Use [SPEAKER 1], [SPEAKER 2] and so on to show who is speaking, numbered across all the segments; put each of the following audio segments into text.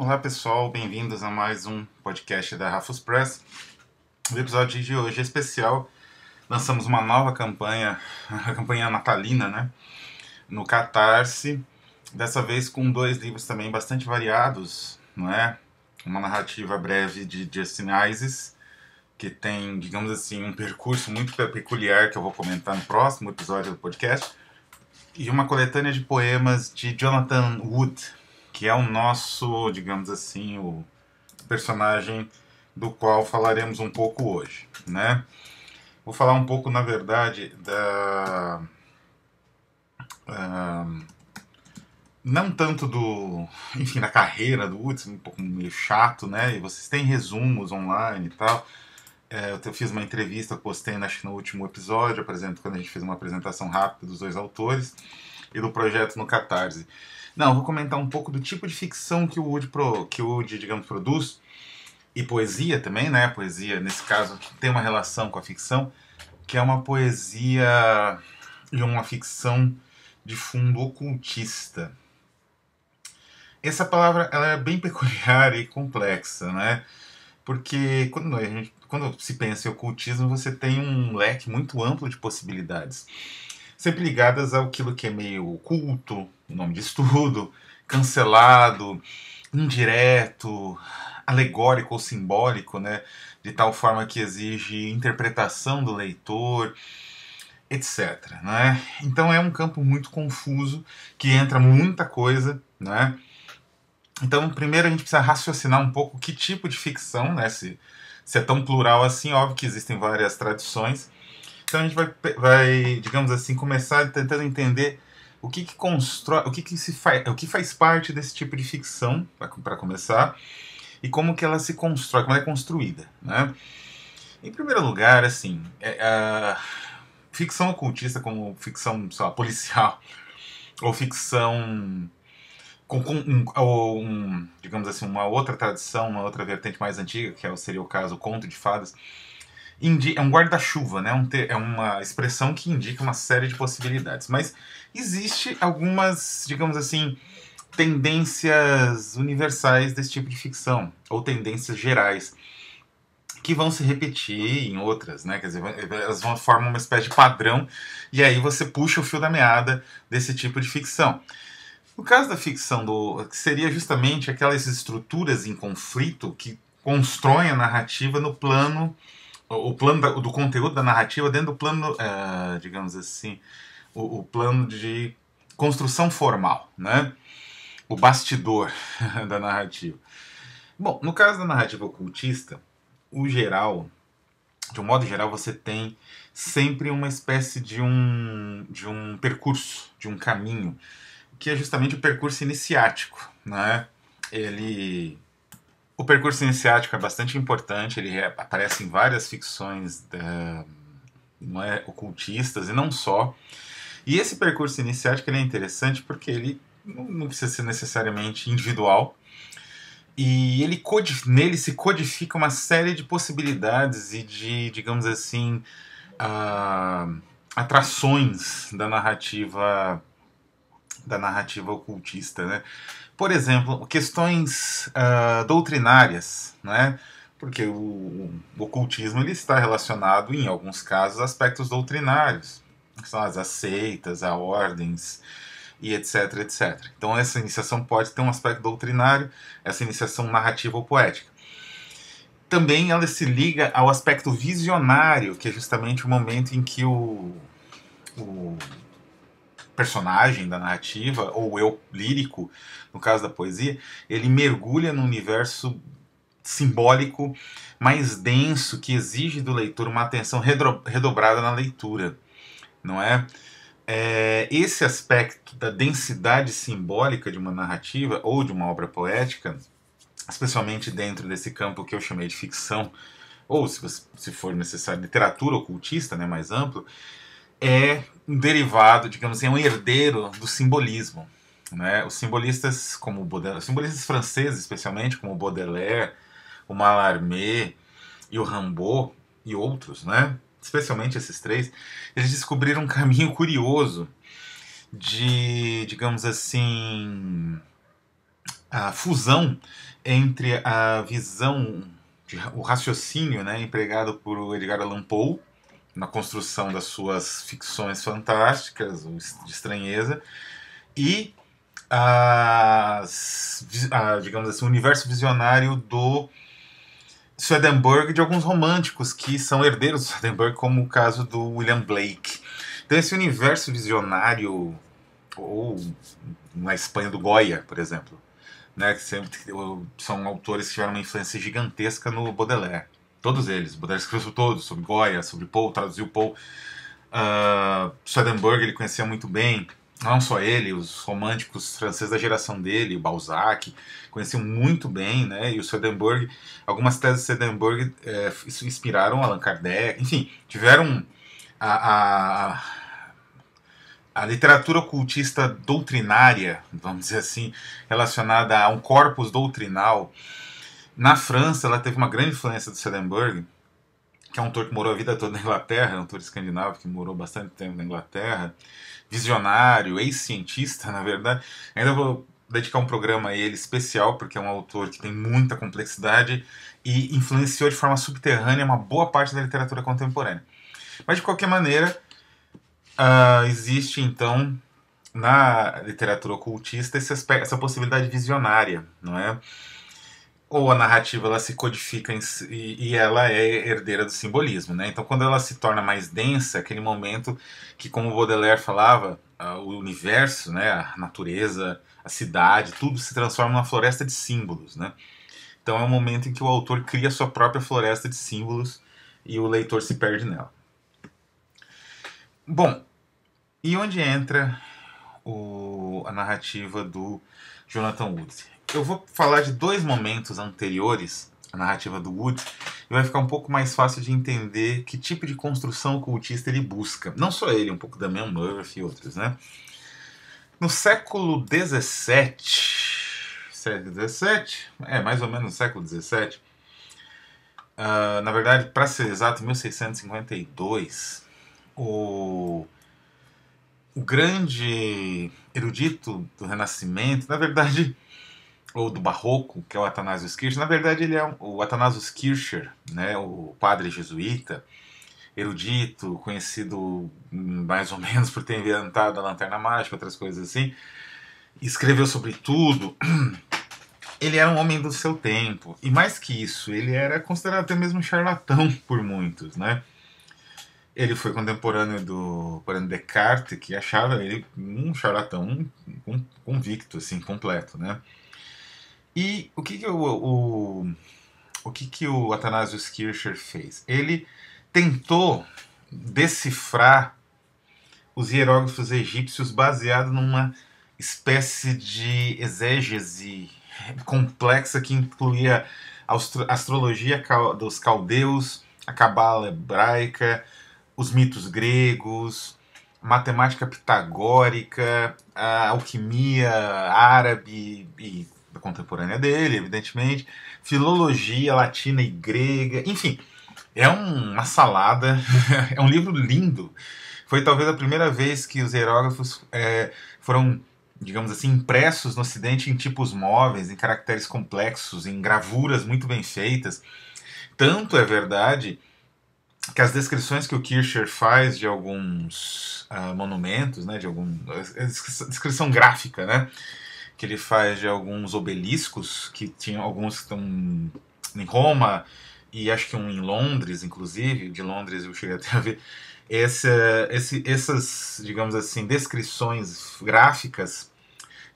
[SPEAKER 1] Olá pessoal, bem-vindos a mais um podcast da Rafus Press. O episódio de hoje é especial. Lançamos uma nova campanha, a campanha natalina, né? No Catarse. Dessa vez com dois livros também bastante variados, não é? Uma narrativa breve de Justin Ises, que tem, digamos assim, um percurso muito peculiar que eu vou comentar no próximo episódio do podcast. E uma coletânea de poemas de Jonathan Wood, que é o nosso, digamos assim, o personagem do qual falaremos um pouco hoje, né? Vou falar um pouco, na verdade, não tanto da carreira do Woods, um pouco meio chato, né? E vocês têm resumos online e tal. Eu fiz uma entrevista, postei acho que no último episódio, quando a gente fez uma apresentação rápida dos dois autores e do projeto no Catarse. Não, vou comentar um pouco do tipo de ficção que o Wood, digamos, produz, e poesia também, né? Poesia, nesse caso, tem uma relação com a ficção, que é uma poesia e uma ficção de fundo ocultista. Essa palavra ela é bem peculiar e complexa, né? Porque quando se pensa em ocultismo, você tem um leque muito amplo de possibilidades, sempre ligadas àquilo que é meio oculto, nome de estudo, cancelado, indireto, alegórico ou simbólico, né? De tal forma que exige interpretação do leitor, etc. Né? Então é um campo muito confuso, que entra muita coisa, né? Então, primeiro a gente precisa raciocinar um pouco que tipo de ficção, né? Se é tão plural assim, óbvio que existem várias tradições. Então a gente vai, digamos assim, começar tentando entender o que constrói, o que faz parte desse tipo de ficção, para começar, e como que ela se constrói, como ela é construída, né? Em primeiro lugar, assim, a ficção ocultista como ficção, sei lá, policial, ou ficção digamos assim, uma outra tradição, uma outra vertente mais antiga, seria o caso conto de fadas, é um guarda-chuva, né? É uma expressão que indica uma série de possibilidades. Mas existe algumas, digamos assim, tendências universais desse tipo de ficção, ou tendências gerais, que vão se repetir em outras, né? Quer dizer, elas vão formar uma espécie de padrão, e aí você puxa o fio da meada desse tipo de ficção. No caso da ficção, que seria justamente aquelas estruturas em conflito que constroem a narrativa no plano o plano do conteúdo da narrativa dentro do plano, digamos assim, o plano de construção formal, né? O bastidor da narrativa. Bom, no caso da narrativa ocultista, de um modo geral, você tem sempre uma espécie de um percurso, de um caminho, que é justamente o percurso iniciático, né? O percurso iniciático é bastante importante, aparece em várias ficções não é, ocultistas e não só. E esse percurso iniciático é interessante porque ele não precisa ser necessariamente individual, e nele se codifica uma série de possibilidades e de, digamos assim, atrações da narrativa ocultista, né? Por exemplo, questões doutrinárias, né? Porque o ocultismo ele está relacionado, em alguns casos, a aspectos doutrinários, que são as seitas, as ordens, e etc, etc. Então essa iniciação pode ter um aspecto doutrinário, essa iniciação narrativa ou poética. Também ela se liga ao aspecto visionário, que é justamente o momento em que o personagem da narrativa, ou eu lírico, no caso da poesia, ele mergulha no universo simbólico mais denso, que exige do leitor uma atenção redobrada na leitura, não é? Esse aspecto da densidade simbólica de uma narrativa ou de uma obra poética, especialmente dentro desse campo que eu chamei de ficção, ou se for necessário, literatura ocultista, né, mais amplo, é um derivado, digamos assim, é um herdeiro do simbolismo. Né? Os simbolistas, os simbolistas franceses, especialmente, como Baudelaire, o Mallarmé e o Rimbaud e outros, né? Especialmente esses três, eles descobriram um caminho curioso de, digamos assim, a fusão entre a visão, o raciocínio, né, empregado por Edgar Allan Poe na construção das suas ficções fantásticas, de estranheza, e digamos assim, o universo visionário do Swedenborg, de alguns românticos que são herdeiros do Swedenborg, como o caso do William Blake. Então esse universo visionário, ou na Espanha do Goya, por exemplo, né, que sempre são autores que tiveram uma influência gigantesca no Baudelaire. Todos eles. Baudelaire escreveu todos, sobre Goya, sobre Poe, traduziu Poe. Swedenborg ele conhecia muito bem, não só ele, os românticos franceses da geração dele, o Balzac, conheciam muito bem, né? E o Swedenborg, algumas teses de Swedenborg inspiraram Allan Kardec, enfim, tiveram a literatura ocultista doutrinária, vamos dizer assim, relacionada a um corpus doutrinal. Na França, ela teve uma grande influência do Swedenborg, que é um autor que morou a vida toda na Inglaterra, um autor escandinavo que morou bastante tempo na Inglaterra, visionário, ex-cientista, na verdade. Ainda vou dedicar um programa a ele especial, porque é um autor que tem muita complexidade e influenciou de forma subterrânea uma boa parte da literatura contemporânea. Mas, de qualquer maneira, existe, então, na literatura ocultista essa possibilidade visionária, não é? Ou a narrativa ela se codifica e ela é herdeira do simbolismo, né? Então, quando ela se torna mais densa, aquele momento que, como Baudelaire falava, o universo, né, a natureza, a cidade, tudo se transforma numa floresta de símbolos, né? Então, é um momento em que o autor cria a sua própria floresta de símbolos e o leitor se perde nela. Bom, e onde entra a narrativa do Jonathan Wood? Eu vou falar de dois momentos anteriores à narrativa do Wood e vai ficar um pouco mais fácil de entender que tipo de construção ocultista ele busca. Não só ele, um pouco da Damian Murphy e outros, né? No século XVII, mais ou menos no século XVII, na verdade, para ser exato, 1652, o grande erudito do Renascimento, na verdade, ou do Barroco, que é o Athanasius Kircher, na verdade ele é o Athanasius Kircher, né, o padre jesuíta, erudito, conhecido mais ou menos por ter inventado a lanterna mágica, outras coisas assim, escreveu sobre tudo. Ele era um homem do seu tempo, e mais que isso, ele era considerado até mesmo um charlatão por muitos, né? Ele foi contemporâneo do Descartes, que achava ele um charlatão convicto, assim, completo, né? E o que o Athanasius Kircher fez? Ele tentou decifrar os hieróglifos egípcios baseado numa espécie de exégese complexa que incluía a astrologia dos caldeus, a cabala hebraica, os mitos gregos, matemática pitagórica, a alquimia árabe e contemporânea dele, evidentemente, filologia latina e grega, enfim, é uma salada, é um livro lindo. Foi talvez a primeira vez que os hieróglifos foram, digamos assim, impressos no Ocidente em tipos móveis, em caracteres complexos, em gravuras muito bem feitas. Tanto é verdade que as descrições que o Kircher faz de alguns monumentos, né, descrição gráfica, né, que ele faz de alguns obeliscos, que tinham alguns que estão em Roma, e acho que um em Londres, inclusive, de Londres eu cheguei até a ver, essas, digamos assim, descrições gráficas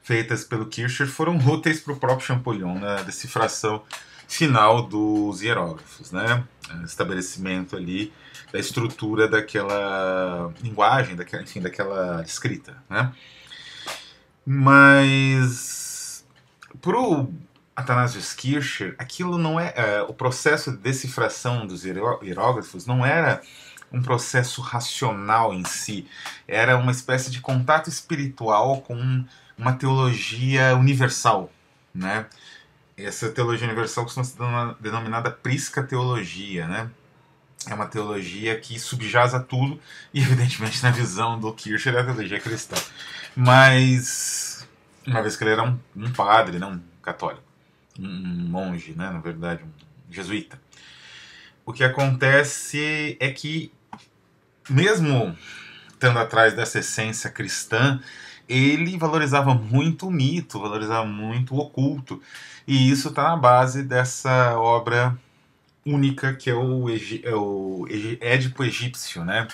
[SPEAKER 1] feitas pelo Kircher foram úteis para o próprio Champollion na decifração final dos hieróglifos, né? Estabelecimento ali da estrutura daquela linguagem, daquela escrita, né? Mas pro Athanasius Kircher, aquilo não o processo de decifração dos hieróglifos não era um processo racional em si, era uma espécie de contato espiritual com uma teologia universal, né? Essa teologia universal costuma ser denominada prisca teologia, né? É uma teologia que subjaz a tudo, e evidentemente na visão do Kircher é a teologia cristã. Mas uma vez que ele era um padre, não um católico, um monge, né, na verdade, um jesuíta. O que acontece é que, mesmo estando atrás dessa essência cristã, ele valorizava muito o mito, valorizava muito o oculto. E isso está na base dessa obra única que é o Édipo egípcio, né?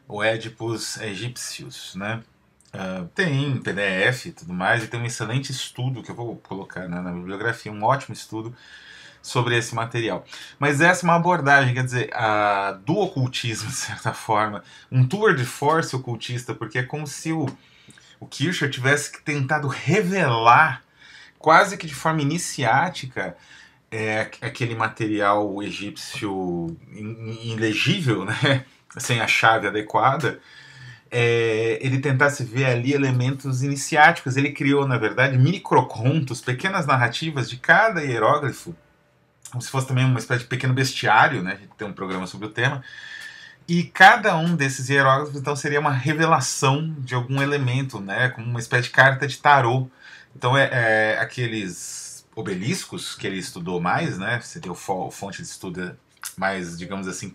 [SPEAKER 1] O Édipos egípcios, né? Tem PDF e tudo mais, e tem um excelente estudo que eu vou colocar, né, na bibliografia, um ótimo estudo sobre esse material. Mas essa é uma abordagem, quer dizer, do ocultismo, de certa forma, um tour de force ocultista, porque é como se o Kircher tivesse tentado revelar, quase que de forma iniciática, aquele material egípcio ilegível, né, sem a chave adequada, ele tentasse ver ali elementos iniciáticos. Ele criou, na verdade, microcontos, pequenas narrativas de cada hieróglifo, como se fosse também uma espécie de pequeno bestiário, né? A gente tem um programa sobre o tema. E cada um desses hieróglifos, então, seria uma revelação de algum elemento, né? Como uma espécie de carta de tarô. Então, aqueles obeliscos que ele estudou mais, né? Seria fonte de estudo mais, digamos assim,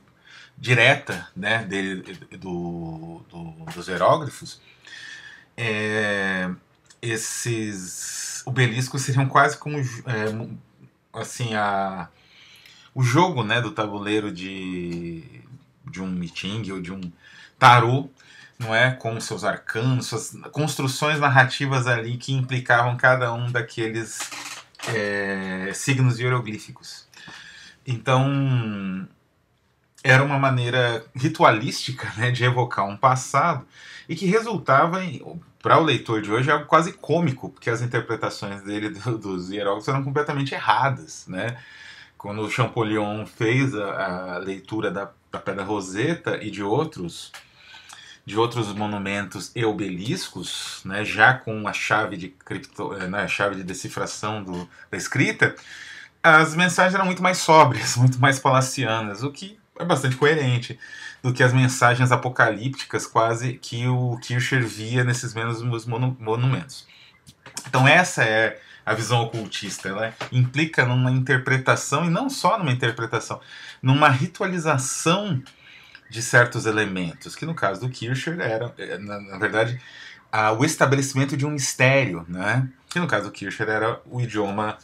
[SPEAKER 1] direta, né, dos hieróglifos, esses obeliscos seriam quase como assim, o jogo, né, do tabuleiro de um meeting ou de um tarô, não é, com seus arcanos, suas construções narrativas ali que implicavam cada um daqueles signos hieroglíficos. Então, era uma maneira ritualística, né, de evocar um passado e que resultava, para o leitor de hoje, algo quase cômico, porque as interpretações dele dos hieróglifos eram completamente erradas, né? Quando o Champollion fez a leitura da Pedra Roseta e de outros monumentos e obeliscos, né, já com a chave de a chave de decifração da escrita, as mensagens eram muito mais sóbrias, muito mais palacianas, o que é bastante coerente do que as mensagens apocalípticas quase que o Kircher via nesses mesmos monumentos. Então essa é a visão ocultista, ela implica numa interpretação, e não só numa interpretação, numa ritualização de certos elementos, que no caso do Kircher era, na verdade, o estabelecimento de um mistério, né? Que no caso do Kircher era o idioma,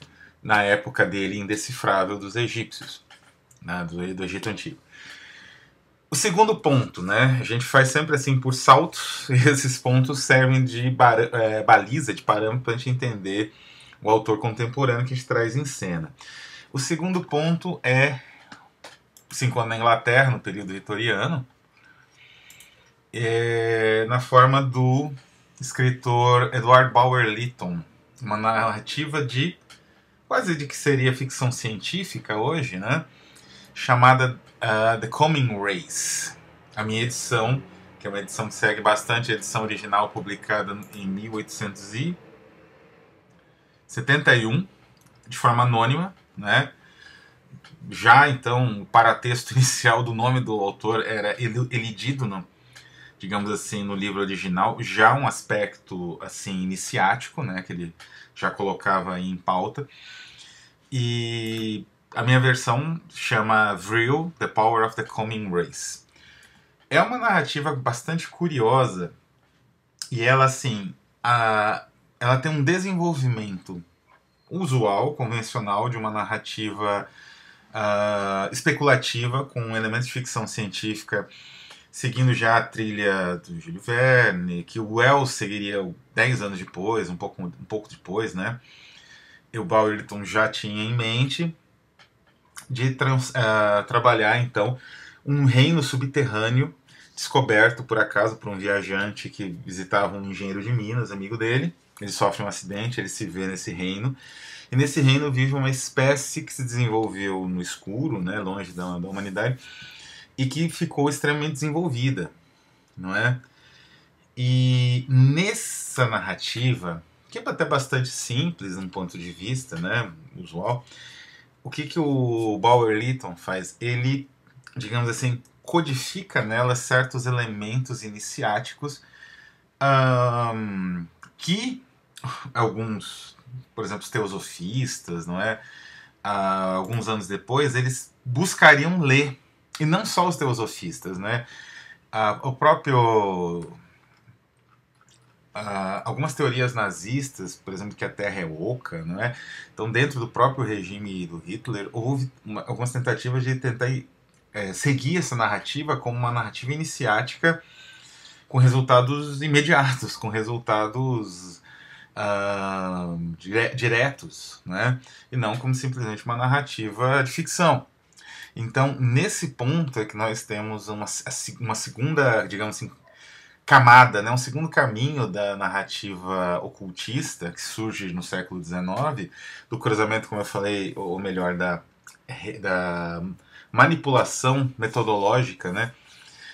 [SPEAKER 1] na época dele, indecifrável dos egípcios, né? do Egito Antigo. O segundo ponto, né? A gente faz sempre assim por saltos, e esses pontos servem de baliza, de parâmetro para a gente entender o autor contemporâneo que a gente traz em cena. O segundo ponto se encontra na Inglaterra, no período vitoriano, na forma do escritor Edward Bulwer Lytton, uma narrativa quase de que seria ficção científica hoje, né? Chamada The Coming Race. A minha edição, que é uma edição que segue bastante a edição original publicada em 1871, de forma anônima, né? Já então o paratexto inicial do nome do autor era elidido, digamos assim, no livro original, já um aspecto assim iniciático, né, que ele já colocava em pauta. E a minha versão chama Vril, The Power of the Coming Race. É uma narrativa bastante curiosa e ela, assim, ela tem um desenvolvimento usual, convencional, de uma narrativa especulativa com elementos de ficção científica, seguindo já a trilha do Júlio Verne, que o Wells seguiria 10 anos depois, um pouco depois, né? E o Bulwer Lytton já tinha em mente de trabalhar, então, um reino subterrâneo descoberto, por acaso, por um viajante que visitava um engenheiro de Minas, amigo dele. Ele sofre um acidente, ele se vê nesse reino. E nesse reino vive uma espécie que se desenvolveu no escuro, né, longe da humanidade, e que ficou extremamente desenvolvida, não é? E nessa narrativa, que é até bastante simples, num ponto de vista, né, usual, o que o Bulwer Lytton faz? Ele, digamos assim, codifica nela certos elementos iniciáticos que alguns, por exemplo, os teosofistas, não é? Alguns anos depois, eles buscariam ler, e não só os teosofistas, né? O próprio algumas teorias nazistas, por exemplo, que a Terra é oca, não é? Então, dentro do próprio regime do Hitler, houve algumas tentativas de tentar seguir essa narrativa como uma narrativa iniciática com resultados imediatos, com resultados diretos, né? E não como simplesmente uma narrativa de ficção. Então, nesse ponto é que nós temos uma segunda, digamos assim, camada, né, um segundo caminho da narrativa ocultista que surge no século XIX, do cruzamento, como eu falei, ou melhor, da manipulação metodológica, né,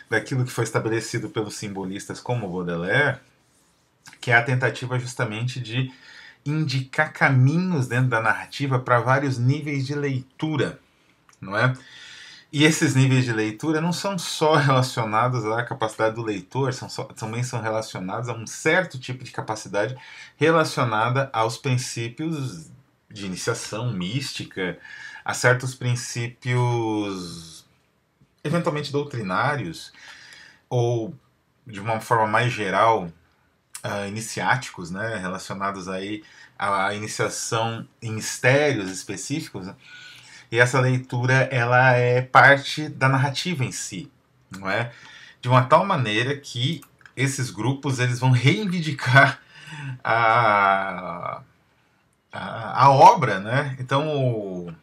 [SPEAKER 1] daquilo que foi estabelecido pelos simbolistas como Baudelaire, que é a tentativa justamente de indicar caminhos dentro da narrativa para vários níveis de leitura, não é? E esses níveis de leitura não são só relacionados à capacidade do leitor, também são relacionados a um certo tipo de capacidade relacionada aos princípios de iniciação mística, a certos princípios eventualmente doutrinários, ou de uma forma mais geral, iniciáticos, né, relacionados aí à iniciação em mistérios específicos, né? E essa leitura ela é parte da narrativa em si, não é? De uma tal maneira que esses grupos eles vão reivindicar a, a obra, né? Então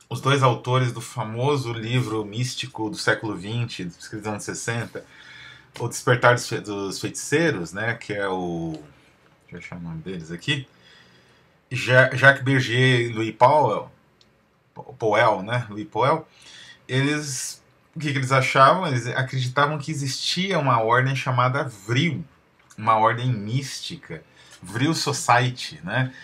[SPEAKER 1] os dois autores do famoso livro místico do século XX, escrito nos anos 60, O Despertar dos Feiticeiros, né? Que é o... deixa eu achar o nome deles aqui. Jacques Berger e Louis Powell, né? Louis Powell, eles o que eles achavam? Eles acreditavam que existia uma ordem chamada Vril, uma ordem mística, Vril Society, né?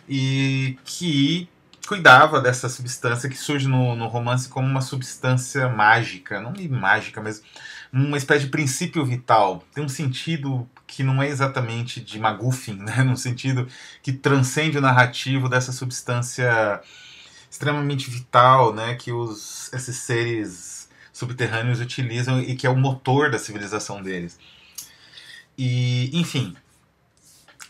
[SPEAKER 1] E que cuidava dessa substância que surge no romance como uma substância mágica, não mágica, mas uma espécie de princípio vital. Tem um sentido que não é exatamente de MacGuffin, né? Num sentido que transcende o narrativo dessa substância extremamente vital, né, que esses seres subterrâneos utilizam e que é o motor da civilização deles. E, enfim,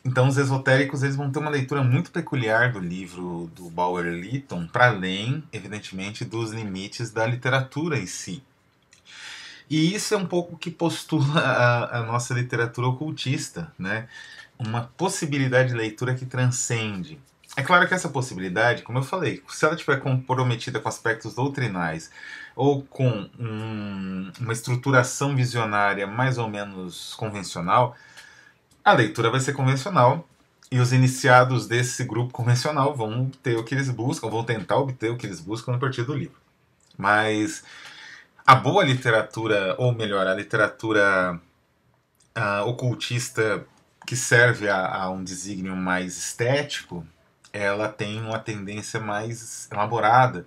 [SPEAKER 1] então os esotéricos eles vão ter uma leitura muito peculiar do livro do Bauer Lytton, para além, evidentemente, dos limites da literatura em si. E isso é um pouco que postula a nossa literatura ocultista, né? Uma possibilidade de leitura que transcende. É claro que essa possibilidade, como eu falei, se ela estiver comprometida com aspectos doutrinais ou com uma estruturação visionária mais ou menos convencional, a leitura vai ser convencional e os iniciados desse grupo convencional vão ter o que eles buscam, vão tentar obter o que eles buscam a partir do livro. Mas a boa literatura, ou melhor, a literatura ocultista que serve a um desígnio mais estético, ela tem uma tendência mais elaborada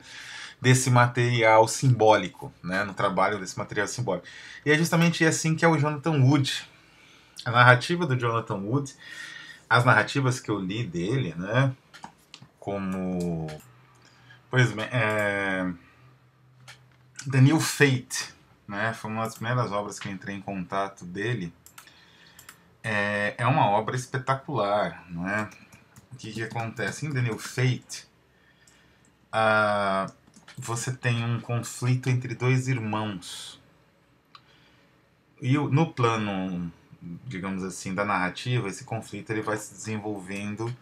[SPEAKER 1] desse material simbólico, né, no trabalho desse material simbólico. E é justamente assim que é o Jonathan Wood. A narrativa do Jonathan Wood, as narrativas que eu li dele, né, como, pois bem, The New Fate, né, foi uma das primeiras obras que eu entrei em contato dele. É uma obra espetacular, não é? O que acontece? Em The New Fate, você tem um conflito entre dois irmãos. E no plano, digamos assim, da narrativa, esse conflito ele vai se desenvolvendo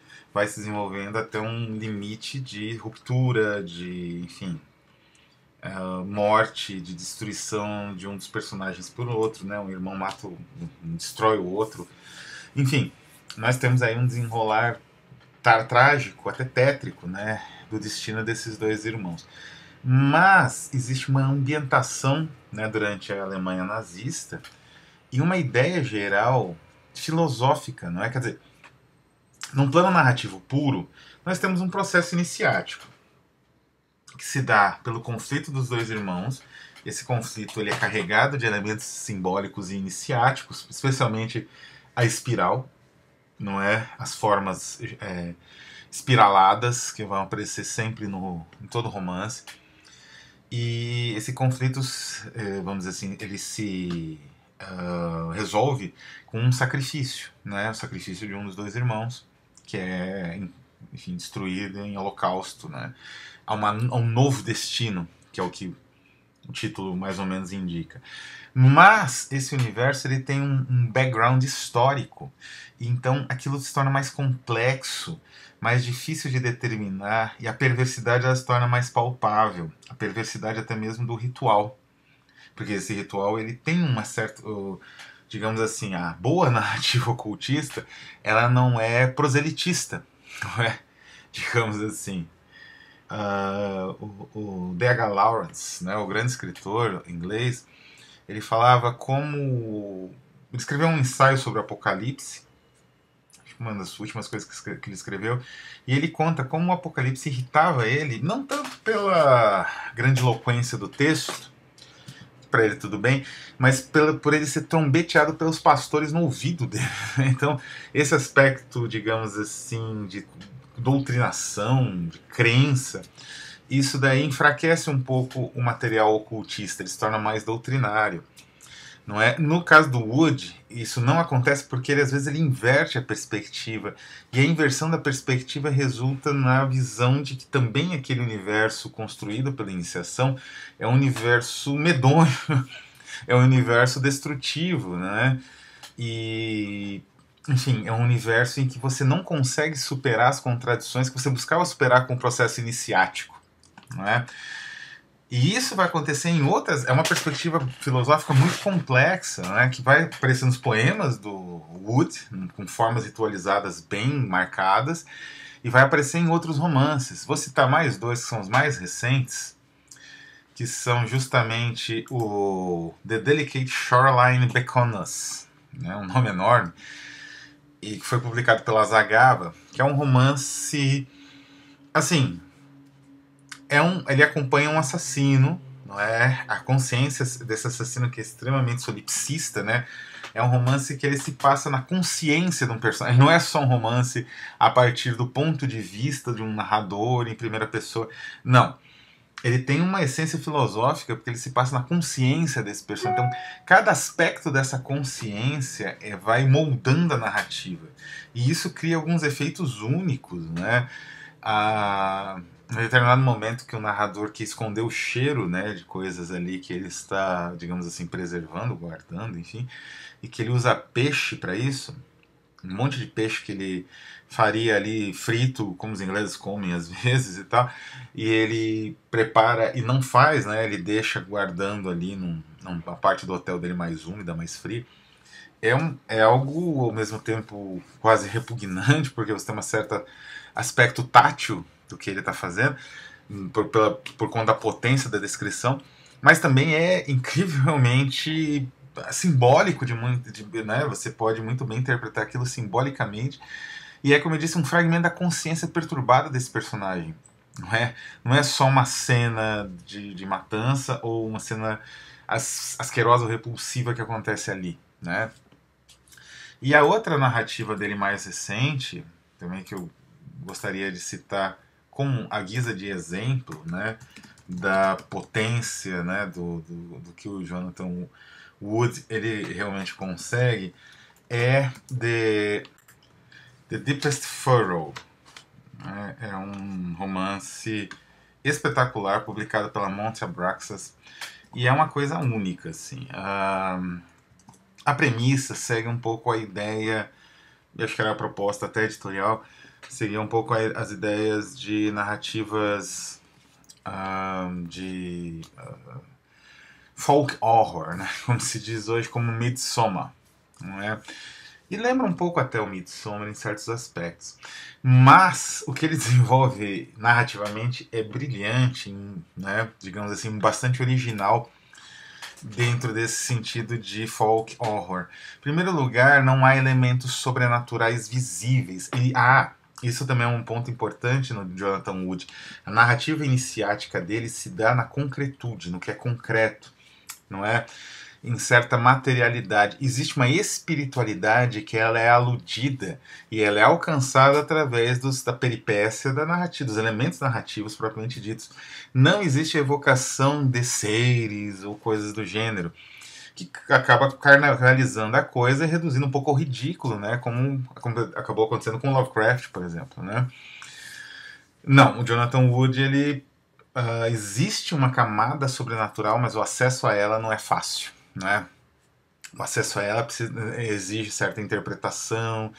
[SPEAKER 1] até um limite de ruptura, de, enfim, morte, de destruição de um dos personagens por outro, né? Um irmão destrói o outro. Enfim, nós temos aí um desenrolar trágico, até tétrico, né, do destino desses dois irmãos. Mas existe uma ambientação, né, durante a Alemanha nazista e uma ideia geral filosófica, não é? Quer dizer, num plano narrativo puro, nós temos um processo iniciático que se dá pelo conflito dos dois irmãos. Esse conflito ele é carregado de elementos simbólicos e iniciáticos, especialmente a espiral. não é? As formas espiraladas que vão aparecer sempre em todo romance. E esse conflito, vamos dizer assim, ele se resolve com um sacrifício, né? O sacrifício de um dos dois irmãos, que é, enfim, destruído em holocausto, né? A um novo destino, que é o que o título mais ou menos indica. Mas esse universo ele tem um background histórico, então aquilo se torna mais complexo, mais difícil de determinar, e a perversidade ela se torna mais palpável, a perversidade até mesmo do ritual, porque esse ritual ele tem uma certa, digamos assim, a boa narrativa ocultista, ela não é proselitista, não é, digamos assim. O D.H. Lawrence, né, o grande escritor inglês, ele falava como... Ele escreveu um ensaio sobre o Apocalipse, uma das últimas coisas que ele escreveu, e ele conta como o Apocalipse irritava ele, não tanto pela grandiloquência do texto, para ele tudo bem, mas por ele ser trombeteado pelos pastores no ouvido dele. Então, esse aspecto, digamos assim, de doutrinação, de crença, isso daí enfraquece um pouco o material ocultista, ele se torna mais doutrinário. Não é? No caso do Wood, isso não acontece porque ele às vezes ele inverte a perspectiva. E a inversão da perspectiva resulta na visão de que também aquele universo construído pela iniciação é um universo medonho, é um universo destrutivo, né? E enfim, é um universo em que você não consegue superar as contradições que você buscava superar com o processo iniciático, não é? E isso vai acontecer em outras. É uma perspectiva filosófica muito complexa, né, que vai aparecer nos poemas do Wood, com formas ritualizadas bem marcadas, e vai aparecer em outros romances. Vou citar mais dois que são os mais recentes, que são justamente o The Delicate Shoreline Beconas, né, um nome enorme, e que foi publicado pela Zagava, que é um romance, assim, ele acompanha um assassino, não é? A consciência desse assassino que é extremamente solipsista, né? É um romance que ele se passa na consciência de um personagem. Não é só um romance a partir do ponto de vista de um narrador em primeira pessoa. Não. Ele tem uma essência filosófica porque ele se passa na consciência desse personagem. Então, cada aspecto dessa consciência vai moldando a narrativa. E isso cria alguns efeitos únicos, né? Em determinado momento que o narrador quer esconder o cheiro, né, de coisas ali que ele está, digamos assim, preservando, guardando, enfim, e que ele usa peixe para isso, um monte de peixe que ele faria ali frito, como os ingleses comem às vezes e tal, e ele prepara e não faz, né, ele deixa guardando ali numa parte do hotel dele mais úmida, mais fria. É algo ao mesmo tempo quase repugnante, porque você tem um certo aspecto tátil do que ele está fazendo, por conta da potência da descrição, mas também é incrivelmente simbólico né? Você pode muito bem interpretar aquilo simbolicamente, e é, como eu disse, um fragmento da consciência perturbada desse personagem. Não é só uma cena de matança ou uma cena asquerosa ou repulsiva que acontece ali, né? E a outra narrativa dele mais recente, também que eu gostaria de citar como a guisa de exemplo, né, da potência, né, do que o Jonathan Wood ele realmente consegue, é The Deepest Furrow. Né? É um romance espetacular, publicado pela Monte Abraxas, e é uma coisa única, assim. A premissa segue um pouco a ideia, e acho que era a proposta até editorial, seguia um pouco as ideias de narrativas de folk horror, né? Como se diz hoje, como Midsommar, não é? E lembra um pouco até o Midsommar em certos aspectos. Mas o que ele desenvolve narrativamente é brilhante, né? Digamos assim, bastante original dentro desse sentido de folk horror. Em primeiro lugar, não há elementos sobrenaturais visíveis. Isso também é um ponto importante no Jonathan Wood. A narrativa iniciática dele se dá na concretude, no que é concreto, não é? em certa materialidade. Existe uma espiritualidade que ela é aludida e ela é alcançada através da peripécia da narrativa, dos elementos narrativos propriamente ditos. Não existe evocação de seres ou coisas do gênero, que acaba carnavalizando a coisa e reduzindo um pouco ao ridículo, né? Como acabou acontecendo com Lovecraft, por exemplo, né? Não, o Jonathan Wood, ele existe uma camada sobrenatural, mas o acesso a ela não é fácil, né? O acesso a ela exige certa interpretação,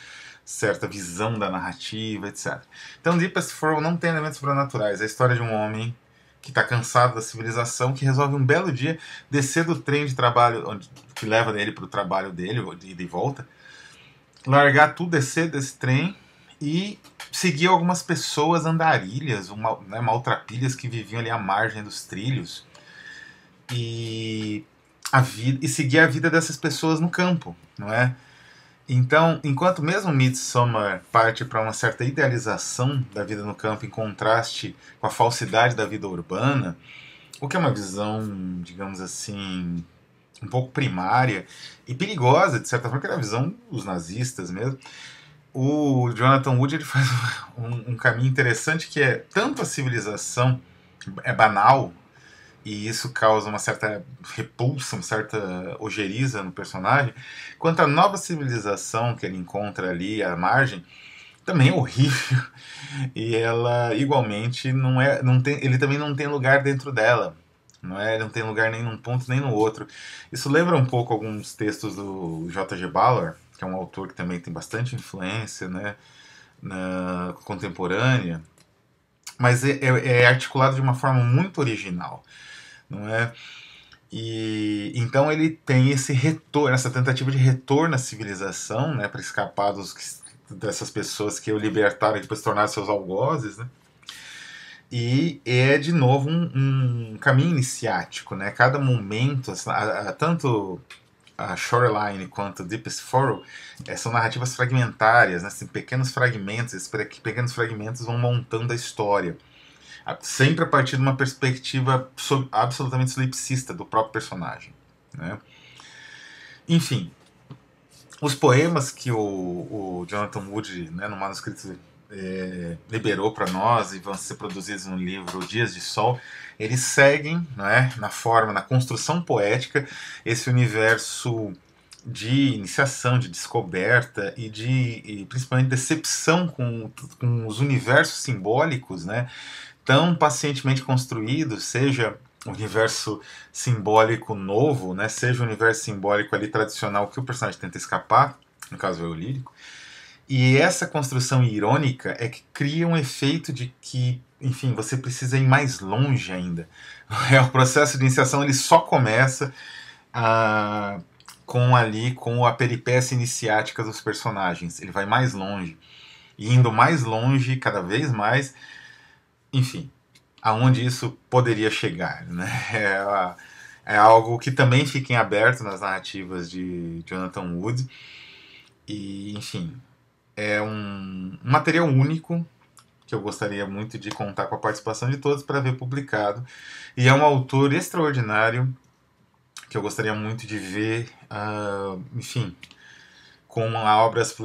[SPEAKER 1] certa visão da narrativa, etc. Então, Deepest Furrow não tem elementos sobrenaturais. É a história de um homem que está cansado da civilização, que resolve um belo dia descer do trem de trabalho, que leva ele para o trabalho dele, de ida e volta, largar tudo, descer desse trem e seguir algumas pessoas andarilhas, né, maltrapilhas que viviam ali à margem dos trilhos e seguir a vida dessas pessoas no campo, não é? Então, enquanto mesmo Midsommar parte para uma certa idealização da vida no campo em contraste com a falsidade da vida urbana, o que é uma visão, digamos assim, um pouco primária e perigosa, de certa forma, que era a visão dos nazistas mesmo, o Jonathan Wood ele faz um caminho interessante que é tanto a civilização é banal e isso causa uma certa repulsa, uma certa ojeriza no personagem, quanto a nova civilização que ele encontra ali à margem também é horrível e ela igualmente não tem, ele também não tem lugar dentro dela. Não é, não tem lugar nem num ponto nem no outro. Isso lembra um pouco alguns textos do J.G. Ballard, que é um autor que também tem bastante influência, né, na contemporânea, mas é articulado de uma forma muito original, não é? E então ele tem esse retorno, essa tentativa de retorno à civilização, né, para escapar dessas pessoas que o libertaram e depois se tornaram seus algozes, né? E é de novo um caminho iniciático, né? Cada momento, tanto a Shoreline quanto Deepest Furrow são narrativas fragmentárias, né? Assim, pequenos fragmentos, esses pequenos fragmentos vão montando a história, sempre a partir de uma perspectiva absolutamente solipsista do próprio personagem, né? Enfim, os poemas que o Jonathan Wood, né, no manuscrito, liberou para nós e vão ser produzidos no livro Dias de Sol, eles seguem, né, na forma, na construção poética, esse universo de iniciação, de descoberta e principalmente decepção com os universos simbólicos, né, tão pacientemente construídos, seja o universo simbólico novo, né, seja o universo simbólico ali tradicional que o personagem tenta escapar, no caso é o lírico. E essa construção irônica é que cria um efeito de que, enfim, você precisa ir mais longe ainda. O processo de iniciação ele só começa com a peripécia iniciática dos personagens. Ele vai mais longe. E indo mais longe, cada vez mais, enfim, aonde isso poderia chegar, né? É algo que também fica em aberto nas narrativas de Jonathan Wood. E, enfim, é um material único que eu gostaria muito de contar com a participação de todos para ver publicado. E é um autor extraordinário que eu gostaria muito de ver, enfim, com obras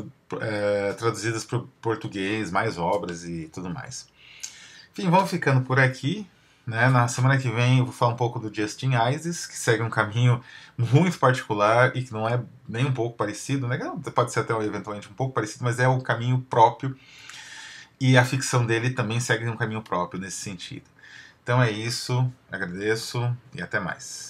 [SPEAKER 1] traduzidas para o português, mais obras e tudo mais. Enfim, vamos ficando por aqui. Né? Na semana que vem eu vou falar um pouco do Justin Isis, que segue um caminho muito particular e que não é nem um pouco parecido, né? Pode ser até eventualmente um pouco parecido, mas é o caminho próprio e a ficção dele também segue um caminho próprio nesse sentido. Então é isso, agradeço e até mais.